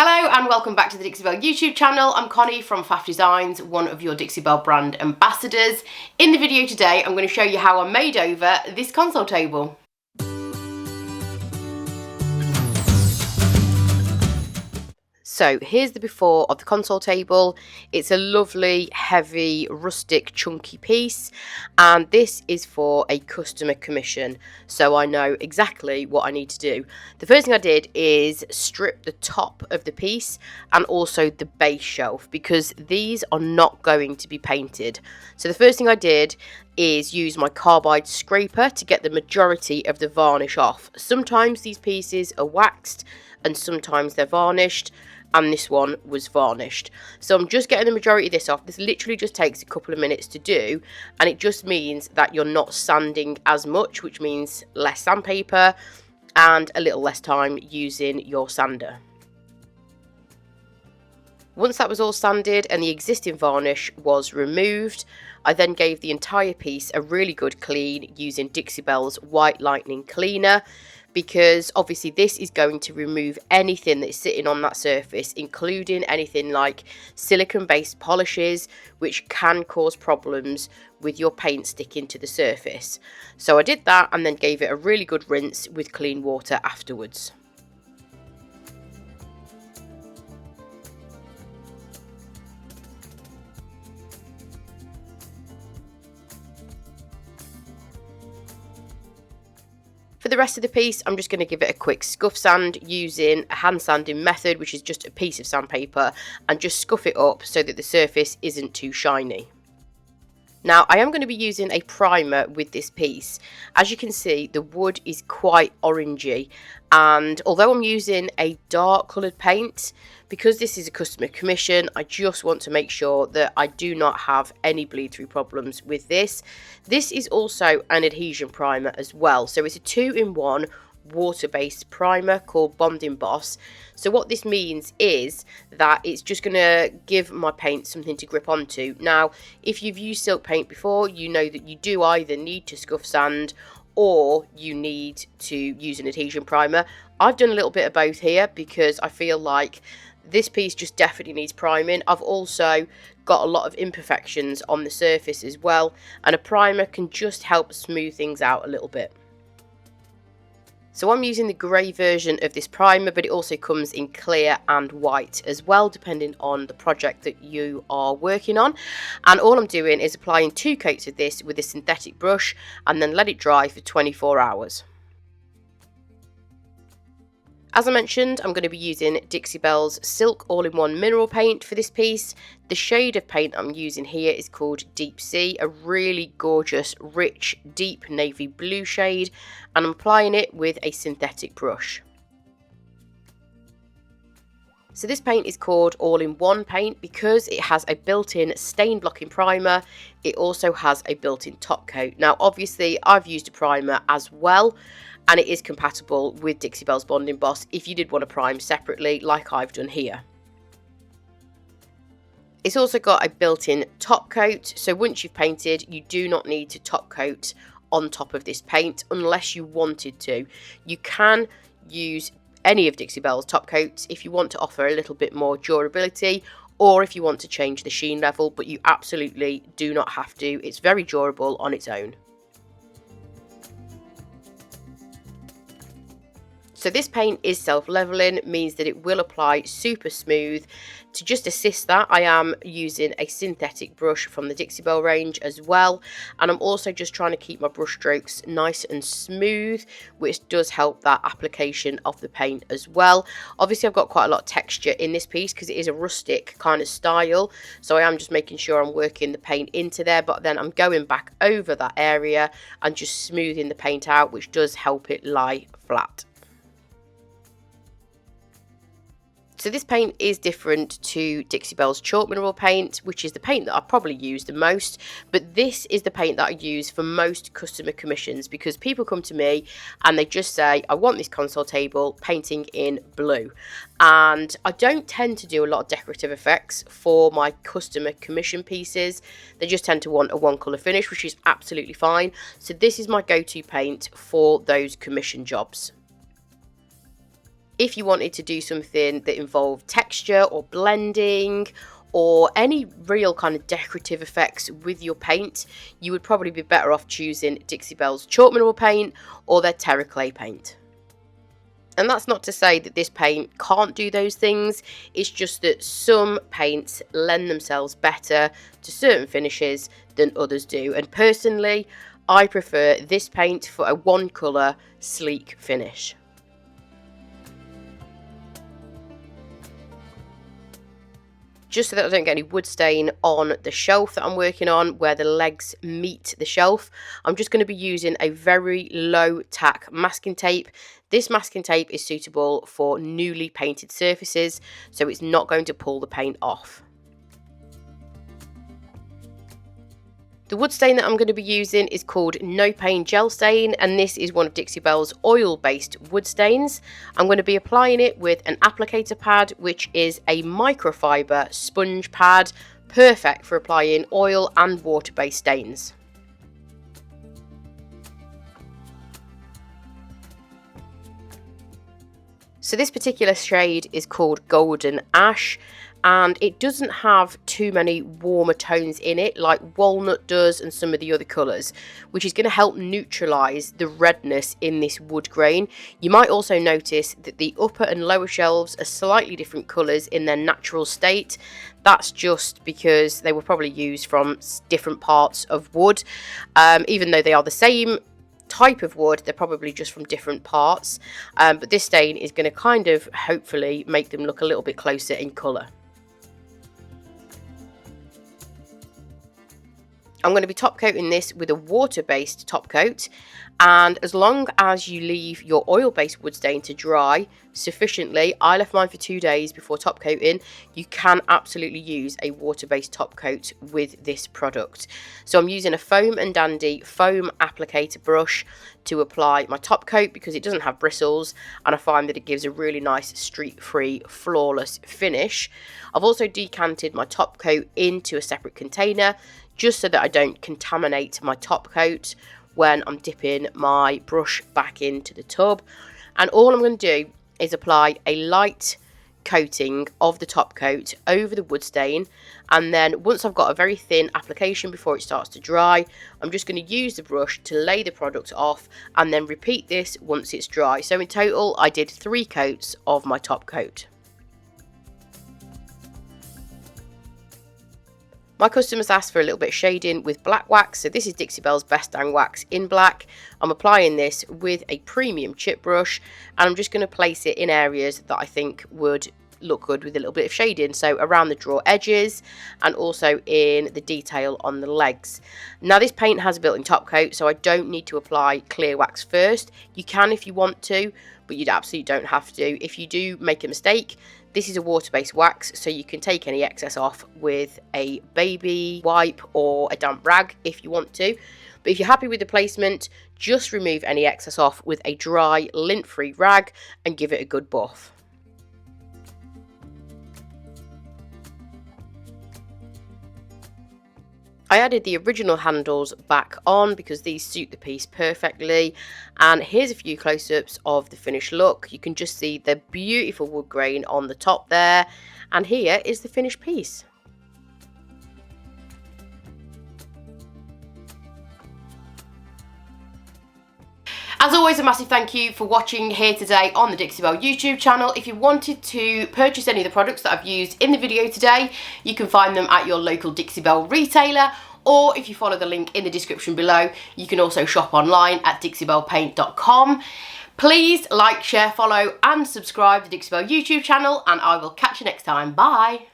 Hello and welcome back to the Dixie Belle YouTube channel. I'm Connie from Faff Designs, one of your Dixie Belle brand ambassadors. In the video today, I'm going to show you how I made over this console table. So here's the before of the console table. It's a lovely, heavy, rustic, chunky piece, and this is for a customer commission, so I know exactly what I need to do. The first thing I did is strip the top of the piece and also the base shelf, because these are not going to be painted. So the first thing I did is use my carbide scraper to get the majority of the varnish off. Sometimes these pieces are waxed and sometimes they're varnished, and this one was varnished. So I'm just getting the majority of this off. This literally just takes a couple of minutes to do, and it just means that you're not sanding as much, which means less sandpaper and a little less time using your sander. Once that was all sanded and the existing varnish was removed, I then gave the entire piece a really good clean using Dixie Belle's White Lightning Cleaner, because obviously this is going to remove anything that's sitting on that surface, including anything like silicone based polishes, which can cause problems with your paint sticking to the surface. So I did that and then gave it a really good rinse with clean water afterwards. For the rest of the piece, I'm just going to give it a quick scuff sand using a hand sanding method, which is just a piece of sandpaper, and just scuff it up so that the surface isn't too shiny. Now, I am going to be using a primer with this piece. As you can see, the wood is quite orangey, and although I'm using a dark coloured paint, because this is a customer commission, I just want to make sure that I do not have any bleed through problems with this. This is also an adhesion primer as well, so it's a 2-in-1 water-based primer called Bond Emboss. So what this means is that it's just going to give my paint something to grip onto. Now, if you've used silk paint before, you know that you do either need to scuff sand or you need to use an adhesion primer. I've done a little bit of both here because I feel like this piece just definitely needs priming. I've also got a lot of imperfections on the surface as well, and a primer can just help smooth things out a little bit. So I'm using the grey version of this primer, but it also comes in clear and white as well, depending on the project that you are working on. And all I'm doing is applying 2 coats of this with a synthetic brush and then let it dry for 24 hours. As I mentioned, I'm going to be using Dixie Belle's Silk All-in-One Mineral Paint for this piece. The shade of paint I'm using here is called Deep Sea, a really gorgeous, rich, deep navy blue shade, and I'm applying it with a synthetic brush. So this paint is called All-in-One Paint because it has a built-in stain blocking primer. It also has a built-in top coat. Now obviously I've used a primer as well, and it is compatible with Dixie Belle's Bond Emboss if you did want to prime separately like I've done here. It's also got a built-in top coat, so once you've painted, you do not need to top coat on top of this paint unless you wanted to. You can use any of Dixie Belle's top coats if you want to offer a little bit more durability, or if you want to change the sheen level, but you absolutely do not have to. It's very durable on its own. So this paint is self-leveling, means that it will apply super smooth. To just assist that, I am using a synthetic brush from the Dixie Belle range as well. And I'm also just trying to keep my brush strokes nice and smooth, which does help that application of the paint as well. Obviously, I've got quite a lot of texture in this piece because it is a rustic kind of style. So I am just making sure I'm working the paint into there, but then I'm going back over that area and just smoothing the paint out, which does help it lie flat. So this paint is different to Dixie Belle's Chalk Mineral Paint, which is the paint that I probably use the most, but this is the paint that I use for most customer commissions because people come to me and they just say, I want this console table painting in blue. And I don't tend to do a lot of decorative effects for my customer commission pieces. They just tend to want a one colour finish, which is absolutely fine. So this is my go-to paint for those commission jobs. If you wanted to do something that involved texture or blending or any real kind of decorative effects with your paint, you would probably be better off choosing Dixie Belle's chalk mineral paint or their terra clay paint. And that's not to say that this paint can't do those things, it's just that some paints lend themselves better to certain finishes than others do. And personally, I prefer this paint for a one colour, sleek finish. Just so that I don't get any wood stain on the shelf that I'm working on where the legs meet the shelf, I'm just going to be using a very low tack masking tape. This masking tape is suitable for newly painted surfaces, so it's not going to pull the paint off. The wood stain that I'm going to be using is called No Pain Gel Stain, and this is one of Dixie Belle's oil-based wood stains. I'm going to be applying it with an applicator pad, which is a microfiber sponge pad, perfect for applying oil and water-based stains. So this particular shade is called Golden Ash, and it doesn't have too many warmer tones in it like walnut does and some of the other colours, which is going to help neutralise the redness in this wood grain. You might also notice that the upper and lower shelves are slightly different colours in their natural state. That's just because they were probably used from different parts of wood. Even though they are the same type of wood, they're probably just from different parts. But this stain is going to kind of hopefully make them look a little bit closer in colour. I'm going to be top coating this with a water-based top coat, and as long as you leave your oil-based wood stain to dry sufficiently, I left mine for 2 days before top coating, you can absolutely use a water-based top coat with this product. So I'm using a Foam and Dandy foam applicator brush to apply my top coat because it doesn't have bristles, and I find that it gives a really nice streak-free, flawless finish. I've also decanted my top coat into a separate container just so that I don't contaminate my top coat when I'm dipping my brush back into the tub. And all I'm going to do is apply a light coating of the top coat over the wood stain, and then once I've got a very thin application before it starts to dry, I'm just going to use the brush to lay the product off and then repeat this once it's dry. So in total I did 3 coats of my top coat. My customers asked for a little bit of shading with black wax, so this is Dixie Belle's Best Dang Wax in black. I'm applying this with a premium chip brush, and I'm just going to place it in areas that I think would look good with a little bit of shading, so around the drawer edges and also in the detail on the legs. Now this paint has a built-in top coat, so I don't need to apply clear wax first. You can if you want to, but you absolutely don't have to. If you do make a mistake, this is a water-based wax, so you can take any excess off with a baby wipe or a damp rag if you want to. But if you're happy with the placement, just remove any excess off with a dry, lint-free rag and give it a good buff. I added the original handles back on because these suit the piece perfectly, and here's a few close-ups of the finished look. You can just see the beautiful wood grain on the top there, and here is the finished piece. As always, a massive thank you for watching here today on the Dixie Belle YouTube channel. If you wanted to purchase any of the products that I've used in the video today, you can find them at your local Dixie Belle retailer, or if you follow the link in the description below, you can also shop online at dixiebellepaint.com. Please like, share, follow and subscribe to the Dixie Belle YouTube channel, and I will catch you next time. Bye!